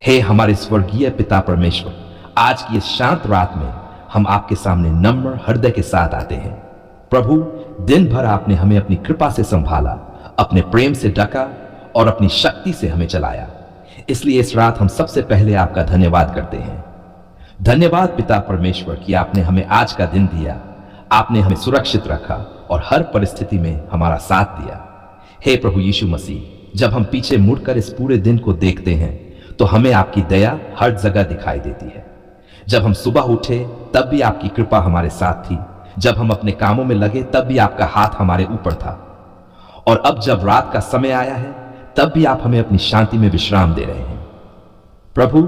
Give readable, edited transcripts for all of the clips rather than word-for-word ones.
हे हमारे स्वर्गीय पिता परमेश्वर, आज की इस शांत रात में हम आपके सामने नम्र हृदय के साथ आते हैं। प्रभु, दिन भर आपने हमें अपनी कृपा से संभाला, अपने प्रेम से ढका और अपनी शक्ति से हमें चलाया। इसलिए इस रात हम सबसे पहले आपका धन्यवाद करते हैं। धन्यवाद पिता परमेश्वर कि आपने हमें आज का दिन दिया, आपने हमें सुरक्षित रखा और हर परिस्थिति में हमारा साथ दिया। हे प्रभु यीशु मसीह, जब हम पीछे मुड़कर इस पूरे दिन को देखते हैं तो हमें आपकी दया हर जगह दिखाई देती है। जब हम सुबह उठे तब भी आपकी कृपा हमारे साथ थी, जब हम अपने कामों में लगे तब भी आपका हाथ हमारे ऊपर था, और अब जब रात का समय आया है तब भी आप हमें अपनी शांति में विश्राम दे रहे हैं। प्रभु,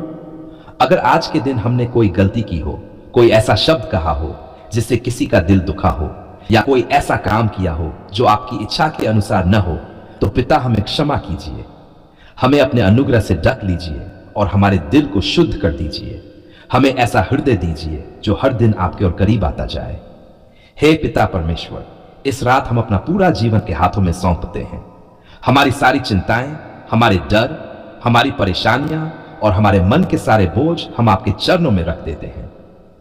अगर आज के दिन हमने कोई गलती की हो, कोई ऐसा शब्द कहा हो जिससे किसी का दिल दुखा हो, या कोई ऐसा काम किया हो जो आपकी इच्छा के अनुसार न हो, तो पिता हमें क्षमा कीजिए। हमें अपने अनुग्रह से ढक लीजिए और हमारे दिल को शुद्ध कर दीजिए। हमें ऐसा हृदय दीजिए जो हर दिन आपके और करीब आता जाए। हे पिता परमेश्वर, इस रात हम अपना पूरा जीवन के हाथों में सौंपते हैं। हमारी सारी चिंताएं, हमारे डर, हमारी परेशानियां और हमारे मन के सारे बोझ हम आपके चरणों में रख देते हैं।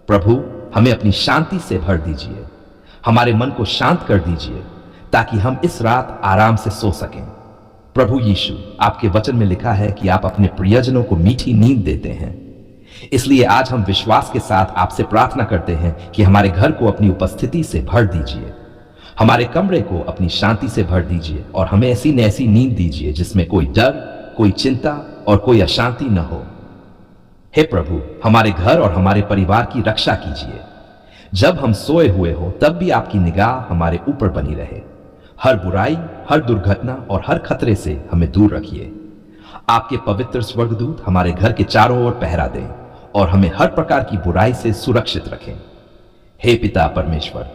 प्रभु, हमें अपनी शांति से भर दीजिए। हमारे मन को शांत कर दीजिए ताकि हम इस रात आराम से सो सकें। प्रभु यीशु, आपके वचन में लिखा है कि आप अपने प्रियजनों को मीठी नींद देते हैं। इसलिए आज हम विश्वास के साथ आपसे प्रार्थना करते हैं कि हमारे घर को अपनी उपस्थिति से भर दीजिए, हमारे कमरे को अपनी शांति से भर दीजिए और हमें ऐसी न ऐसी नींद दीजिए जिसमें कोई डर, कोई चिंता और कोई अशांति न हो। हे प्रभु, हमारे घर और हमारे परिवार की रक्षा कीजिए। जब हम सोए हुए हो तब भी आपकी निगाह हमारे ऊपर बनी रहे। हर बुराई, हर दुर्घटना और हर खतरे से हमें दूर रखिए। आपके पवित्र स्वर्गदूत हमारे घर के चारों ओर पहरा दें और हमें हर प्रकार की बुराई से सुरक्षित रखें। हे पिता परमेश्वर,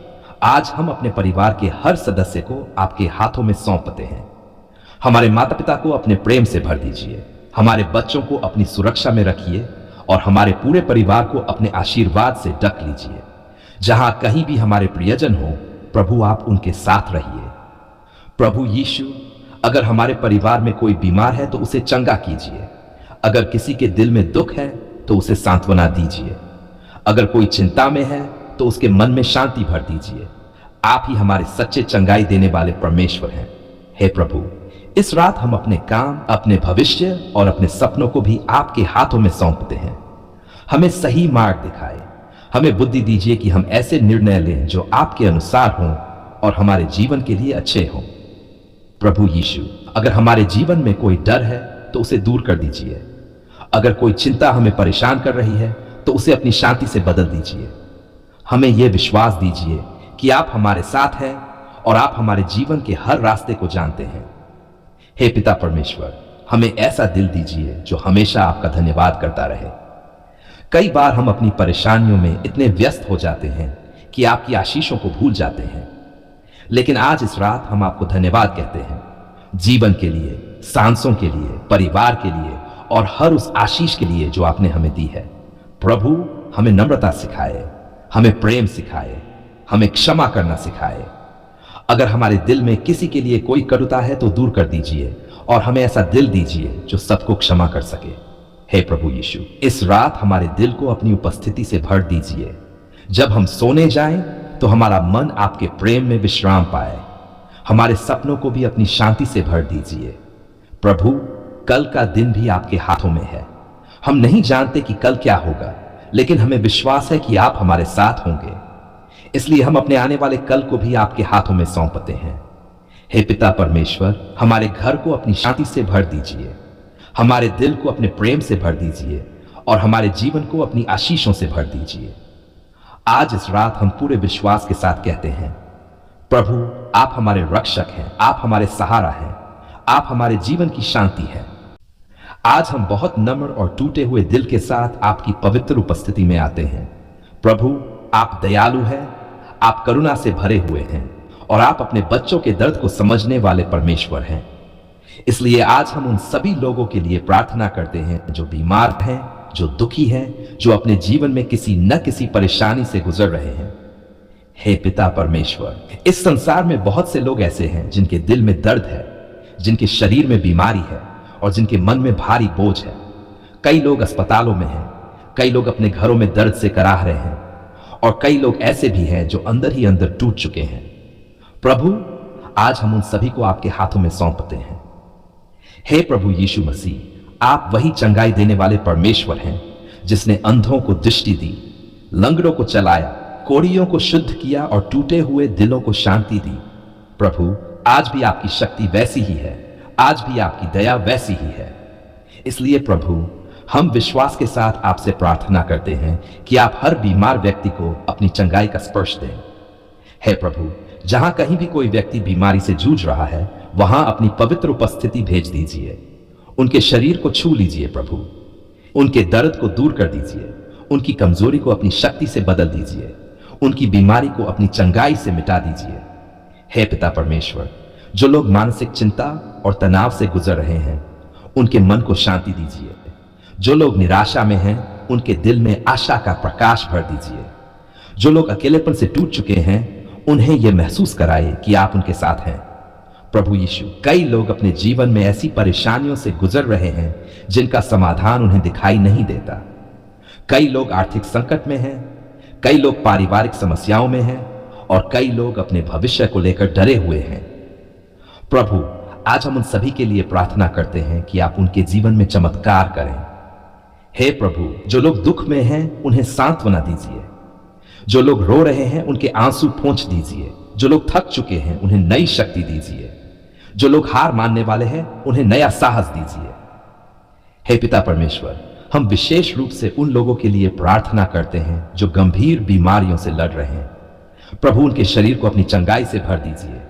आज हम अपने परिवार के हर सदस्य को आपके हाथों में सौंपते हैं। हमारे माता पिता को अपने प्रेम से भर दीजिए, हमारे बच्चों को अपनी सुरक्षा में रखिए और हमारे पूरे परिवार को अपने आशीर्वाद से ढक लीजिए। जहां कहीं भी हमारे प्रियजन हो, प्रभु आप उनके साथ रहिए। प्रभु यीशु, अगर हमारे परिवार में कोई बीमार है तो उसे चंगा कीजिए। अगर किसी के दिल में दुख है तो उसे सांत्वना दीजिए। अगर कोई चिंता में है तो उसके मन में शांति भर दीजिए। आप ही हमारे सच्चे चंगाई देने वाले परमेश्वर हैं। हे प्रभु, इस रात हम अपने काम, अपने भविष्य और अपने सपनों को भी आपके हाथों में सौंपते हैं। हमें सही मार्ग दिखाए। हमें बुद्धि दीजिए कि हम ऐसे निर्णय लें जो आपके अनुसार हों और हमारे जीवन के लिए अच्छे हों। प्रभु यीशु, अगर हमारे जीवन में कोई डर है तो उसे दूर कर दीजिए। अगर कोई चिंता हमें परेशान कर रही है तो उसे अपनी शांति से बदल दीजिए। हमें यह विश्वास दीजिए कि आप हमारे साथ हैं और आप हमारे जीवन के हर रास्ते को जानते हैं। हे पिता परमेश्वर, हमें ऐसा दिल दीजिए जो हमेशा आपका धन्यवाद करता रहे। कई बार हम अपनी परेशानियों में इतने व्यस्त हो जाते हैं कि आपकी आशीषों को भूल जाते हैं, लेकिन आज इस रात हम आपको धन्यवाद कहते हैं, जीवन के लिए, सांसों के लिए, परिवार के लिए और हर उस आशीष के लिए जो आपने हमें दी है। प्रभु, हमें नम्रता सिखाए, हमें प्रेम सिखाए, हमें क्षमा करना सिखाए। अगर हमारे दिल में किसी के लिए कोई कटुता है तो दूर कर दीजिए और हमें ऐसा दिल दीजिए जो सबको क्षमा कर सके। हे प्रभु यीशु, इस रात हमारे दिल को अपनी उपस्थिति से भर दीजिए। जब हम सोने जाएं तो हमारा मन आपके प्रेम में विश्राम पाए। हमारे सपनों को भी अपनी शांति से भर दीजिए। प्रभु, कल का दिन भी आपके हाथों में है। हम नहीं जानते कि कल क्या होगा, लेकिन हमें विश्वास है कि आप हमारे साथ होंगे। इसलिए हम अपने आने वाले कल को भी आपके हाथों में सौंपते हैं। हे पिता परमेश्वर, हमारे घर को अपनी शांति से भर दीजिए, हमारे दिल को अपने प्रेम से भर दीजिए और हमारे जीवन को अपनी आशीषों से भर दीजिए। आज इस रात हम पूरे विश्वास के साथ कहते हैं, प्रभु आप हमारे रक्षक हैं, आप हमारे सहारा हैं, आप हमारे जीवन की शांति हैं। आज हम बहुत नम्र और टूटे हुए दिल के साथ आपकी पवित्र उपस्थिति में आते हैं। प्रभु, आप दयालु हैं, आप करुणा से भरे हुए हैं और आप अपने बच्चों के दर्द को समझने वाले परमेश्वर हैं। इसलिए आज हम उन सभी लोगों के लिए प्रार्थना करते हैं जो बीमार हैं, जो दुखी हैं, जो अपने जीवन में किसी न किसी परेशानी से गुजर रहे हैं। हे पिता परमेश्वर, इस संसार में बहुत से लोग ऐसे हैं जिनके दिल में दर्द है, जिनके शरीर में बीमारी है और जिनके मन में भारी बोझ है। कई लोग अस्पतालों में हैं, कई लोग अपने घरों में दर्द से कराह रहे हैं, और कई लोग ऐसे भी हैं जो अंदर ही अंदर टूट चुके हैं। प्रभु, आज हम उन सभी को आपके हाथों में सौंपते हैं। हे प्रभु यीशु मसीह, आप वही चंगाई देने वाले परमेश्वर हैं जिसने अंधों को दृष्टि दी, लंगड़ों को चलाया, कोढ़ियों को शुद्ध किया और टूटे हुए दिलों को शांति दी। प्रभु, आज भी आपकी शक्ति वैसी ही है, आज भी आपकी दया वैसी ही है। इसलिए प्रभु, हम विश्वास के साथ आपसे प्रार्थना करते हैं कि आप हर बीमार व्यक्ति को अपनी चंगाई का स्पर्श दें। हे प्रभु, जहां कहीं भी कोई व्यक्ति बीमारी से जूझ रहा है, वहां अपनी पवित्र उपस्थिति भेज दीजिए। उनके शरीर को छू लीजिए प्रभु, उनके दर्द को दूर कर दीजिए, उनकी कमजोरी को अपनी शक्ति से बदल दीजिए, उनकी बीमारी को अपनी चंगाई से मिटा दीजिए। हे पिता परमेश्वर, जो लोग मानसिक चिंता और तनाव से गुजर रहे हैं, उनके मन को शांति दीजिए। जो लोग निराशा में हैं, उनके दिल में आशा का प्रकाश भर दीजिए। जो लोग अकेलेपन से टूट चुके हैं, उन्हें यह महसूस कराइए कि आप उनके साथ हैं। प्रभु यीशु, कई लोग अपने जीवन में ऐसी परेशानियों से गुजर रहे हैं जिनका समाधान उन्हें दिखाई नहीं देता। कई लोग आर्थिक संकट में हैं, कई लोग पारिवारिक समस्याओं में हैं, और कई लोग अपने भविष्य को लेकर डरे हुए हैं। प्रभु, आज हम उन सभी के लिए प्रार्थना करते हैं कि आप उनके जीवन में चमत्कार करें। हे प्रभु, जो लोग दुख में हैं, उन्हें सांत्वना दीजिए। जो लोग रो रहे हैं, उनके आंसू पोंछ दीजिए। जो लोग थक चुके हैं, उन्हें नई शक्ति दीजिए। जो लोग हार मानने वाले हैं, उन्हें नया साहस दीजिए। हे पिता परमेश्वर, हम विशेष रूप से उन लोगों के लिए प्रार्थना करते हैं जो गंभीर बीमारियों से लड़ रहे हैं। प्रभु, उनके शरीर को अपनी चंगाई से भर दीजिए।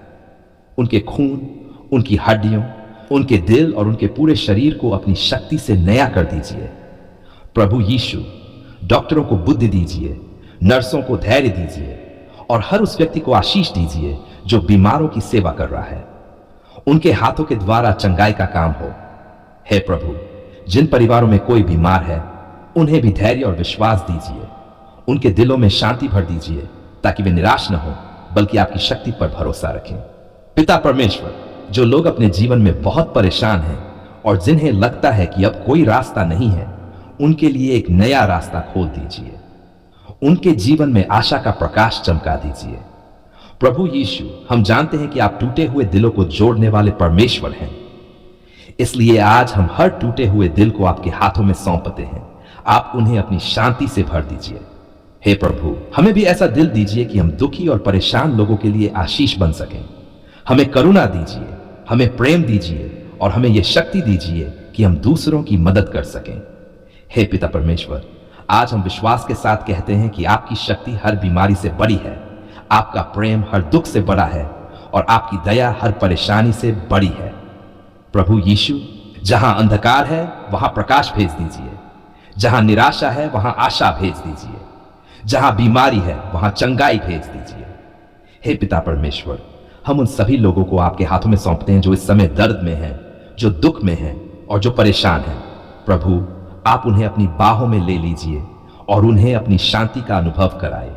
उनके खून, उनकी हड्डियों, उनके दिल और उनके पूरे शरीर को अपनी शक्ति से नया कर दीजिए। प्रभु यीशु, डॉक्टरों को बुद्धि दीजिए, नर्सों को धैर्य दीजिए, और हर उस व्यक्ति को आशीष दीजिए जो बीमारों की सेवा कर रहा है। उनके हाथों के द्वारा चंगाई का काम हो। हे प्रभु, जिन परिवारों में कोई बीमार है, उन्हें भी धैर्य और विश्वास दीजिए। उनके दिलों में शांति भर दीजिए ताकि वे निराश न हो, बल्कि आपकी शक्ति पर भरोसा रखें। पिता परमेश्वर, जो लोग अपने जीवन में बहुत परेशान हैं और जिन्हें लगता है कि अब कोई रास्ता नहीं है, उनके लिए एक नया रास्ता खोल दीजिए। उनके जीवन में आशा का प्रकाश चमका दीजिए। प्रभु यीशु, हम जानते हैं कि आप टूटे हुए दिलों को जोड़ने वाले परमेश्वर हैं। इसलिए आज हम हर टूटे हुए दिल को आपके हाथों में सौंपते हैं। आप उन्हें अपनी शांति से भर दीजिए। हे प्रभु, हमें भी ऐसा दिल दीजिए कि हम दुखी और परेशान लोगों के लिए आशीष बन सकें। हमें करुणा दीजिए, हमें प्रेम दीजिए, और हमें यह शक्ति दीजिए कि हम दूसरों की मदद कर सकें। हे पिता परमेश्वर, आज हम विश्वास के साथ कहते हैं कि आपकी शक्ति हर बीमारी से बड़ी है, आपका प्रेम हर दुख से बड़ा है, और आपकी दया हर परेशानी से बड़ी है। प्रभु यीशु, जहां अंधकार है वहां प्रकाश भेज दीजिए, जहां निराशा है वहां आशा भेज दीजिए, जहां बीमारी है वहां चंगाई भेज दीजिए। हे पिता परमेश्वर, हम उन सभी लोगों को आपके हाथों में सौंपते हैं जो इस समय दर्द में हैं, जो दुख में हैं और जो परेशान हैं। प्रभु, आप उन्हें अपनी बाहों में ले लीजिए और उन्हें अपनी शांति का अनुभव कराए।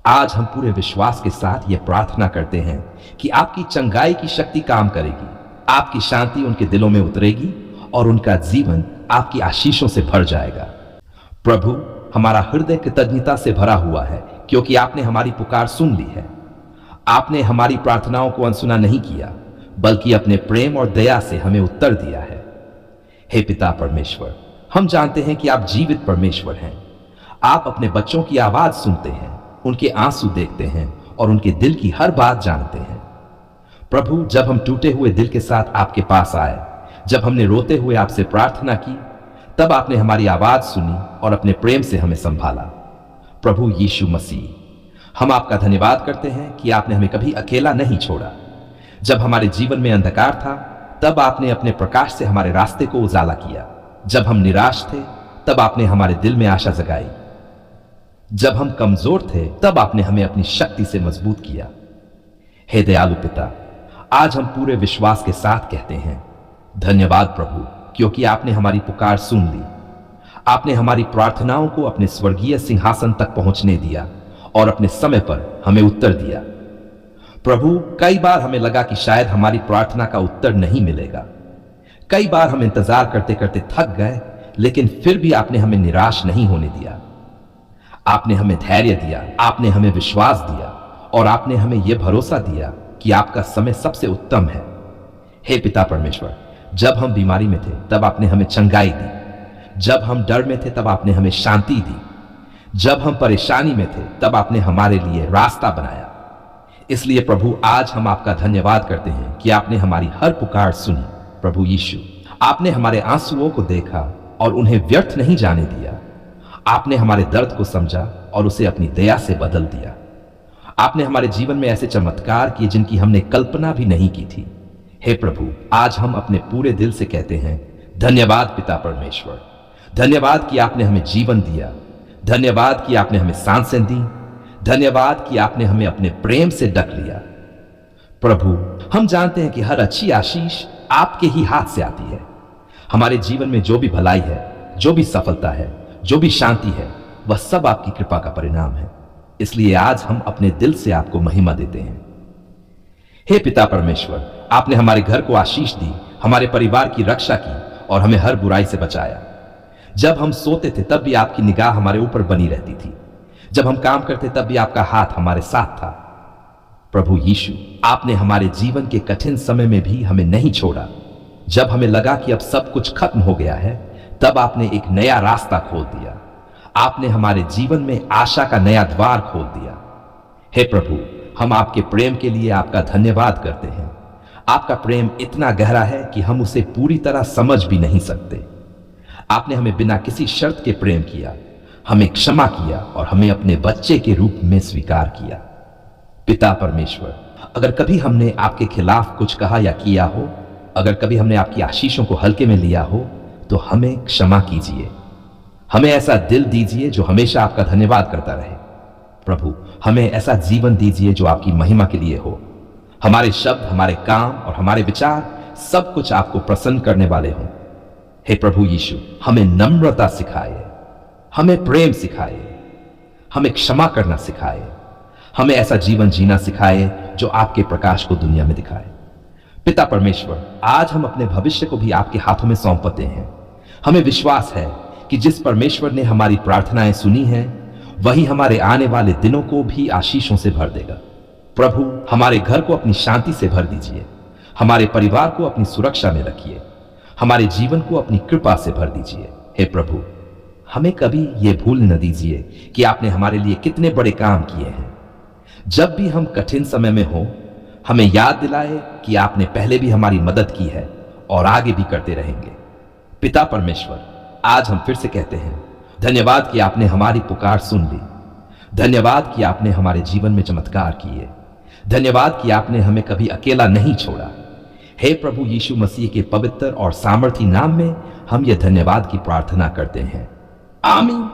आज हम पूरे विश्वास के साथ यह प्रार्थना करते हैं कि आपकी चंगाई की शक्ति काम करेगी, आपकी शांति उनके दिलों में उतरेगी और उनका जीवन आपकी आशीषों से भर जाएगा। प्रभु, हमारा हृदय कृतज्ञता से भरा हुआ है क्योंकि आपने हमारी पुकार सुन ली है। आपने हमारी प्रार्थनाओं को अनसुना नहीं किया, बल्कि अपने प्रेम और दया से हमें उत्तर दिया है। हे पिता परमेश्वर, हम जानते हैं कि आप जीवित परमेश्वर हैं। आप अपने बच्चों की आवाज सुनते हैं, उनके आंसू देखते हैं और उनके दिल की हर बात जानते हैं। प्रभु, जब हम टूटे हुए दिल के साथ आपके पास आए, जब हमने रोते हुए आपसे प्रार्थना की, तब आपने हमारी आवाज सुनी और अपने प्रेम से हमें संभाला। प्रभु यीशु मसीह, हम आपका धन्यवाद करते हैं कि आपने हमें कभी अकेला नहीं छोड़ा। जब हमारे जीवन में अंधकार था, तब आपने अपने प्रकाश से हमारे रास्ते को उजाला किया। जब हम निराश थे, तब आपने हमारे दिल में आशा जगाई। जब हम कमजोर थे, तब आपने हमें अपनी शक्ति से मजबूत किया। हे दयालु पिता, आज हम पूरे विश्वास के साथ कहते हैं धन्यवाद प्रभु, क्योंकि आपने हमारी पुकार सुन ली। आपने हमारी प्रार्थनाओं को अपने स्वर्गीय सिंहासन तक पहुंचने दिया और अपने समय पर हमें उत्तर दिया। प्रभु, कई बार हमें लगा कि शायद हमारी प्रार्थना का उत्तर नहीं मिलेगा। कई बार हम इंतजार करते करते थक गए, लेकिन फिर भी आपने हमें निराश नहीं होने दिया। आपने हमें धैर्य दिया, आपने हमें विश्वास दिया और आपने हमें यह भरोसा दिया कि आपका समय सबसे उत्तम है। हे पिता परमेश्वर, जब हम बीमारी में थे तब आपने हमें चंगाई दी, जब हम डर में थे तब आपने हमें शांति दी, जब हम परेशानी में थे तब आपने हमारे लिए रास्ता बनाया। इसलिए प्रभु, आज हम आपका धन्यवाद करते हैं कि आपने हमारी हर पुकार सुनी। प्रभु यीशु, आपने हमारे आंसुओं को देखा और उन्हें व्यर्थ नहीं जाने दिया। आपने हमारे दर्द को समझा और उसे अपनी दया से बदल दिया। आपने हमारे जीवन में ऐसे चमत्कार किए जिनकी हमने कल्पना भी नहीं की थी। हे प्रभु, आज हम अपने पूरे दिल से कहते हैं धन्यवाद पिता परमेश्वर। धन्यवाद कि आपने हमें जीवन दिया, धन्यवाद कि आपने हमें सांसें दी, धन्यवाद कि आपने हमें अपने प्रेम से ढक लिया। प्रभु, हम जानते हैं कि हर अच्छी आशीष आपके ही हाथ से आती है। हमारे जीवन में जो भी भलाई है, जो भी सफलता है, जो भी शांति है, वह सब आपकी कृपा का परिणाम है। इसलिए आज हम अपने दिल से आपको महिमा देते हैं। हे पिता परमेश्वर, आपने हमारे घर को आशीष दी, हमारे परिवार की रक्षा की और हमें हर बुराई से बचाया। जब हम सोते थे तब भी आपकी निगाह हमारे ऊपर बनी रहती थी, जब हम काम करते तब भी आपका हाथ हमारे साथ था। प्रभु यीशु, आपने हमारे जीवन के कठिन समय में भी हमें नहीं छोड़ा। जब हमें लगा कि अब सब कुछ खत्म हो गया है, तब आपने एक नया रास्ता खोल दिया। आपने हमारे जीवन में आशा का नया द्वार खोल दिया। हे प्रभु, हम आपके प्रेम के लिए आपका धन्यवाद करते हैं। आपका प्रेम इतना गहरा है कि हम उसे पूरी तरह समझ भी नहीं सकते। आपने हमें बिना किसी शर्त के प्रेम किया, हमें क्षमा किया और हमें अपने बच्चे के रूप में स्वीकार किया। पिता परमेश्वर, अगर कभी हमने आपके खिलाफ कुछ कहा या किया हो, अगर कभी हमने आपकी आशीषों को हल्के में लिया हो, तो हमें क्षमा कीजिए। हमें ऐसा दिल दीजिए जो हमेशा आपका धन्यवाद करता रहे। प्रभु, हमें ऐसा जीवन दीजिए जो आपकी महिमा के लिए हो। हमारे शब्द, हमारे काम और हमारे विचार सब कुछ आपको प्रसन्न करने वाले हों। हे प्रभु यीशु, हमें नम्रता सिखाए, हमें प्रेम सिखाए, हमें क्षमा करना सिखाए, हमें ऐसा जीवन जीना सिखाए जो आपके प्रकाश को दुनिया में दिखाए। पिता परमेश्वर, आज हम अपने भविष्य को भी आपके हाथों में सौंपते हैं। हमें विश्वास है कि जिस परमेश्वर ने हमारी प्रार्थनाएं सुनी हैं, वही हमारे आने वाले दिनों को भी आशीषों से भर देगा। प्रभु, हमारे घर को अपनी शांति से भर दीजिए, हमारे परिवार को अपनी सुरक्षा में रखिए, हमारे जीवन को अपनी कृपा से भर दीजिए। हे प्रभु, हमें कभी यह भूल न दीजिए कि आपने हमारे लिए कितने बड़े काम किए हैं। जब भी हम कठिन समय में हो, हमें याद दिलाए कि आपने पहले भी हमारी मदद की है और आगे भी करते रहेंगे। पिता परमेश्वर, आज हम फिर से कहते हैं धन्यवाद कि आपने हमारी पुकार सुन ली। धन्यवाद कि आपने हमारे जीवन में चमत्कार किए। धन्यवाद कि आपने हमें कभी अकेला नहीं छोड़ा। हे प्रभु यीशु मसीह के पवित्र और सामर्थी नाम में हम यह धन्यवाद की प्रार्थना करते हैं। आमीन।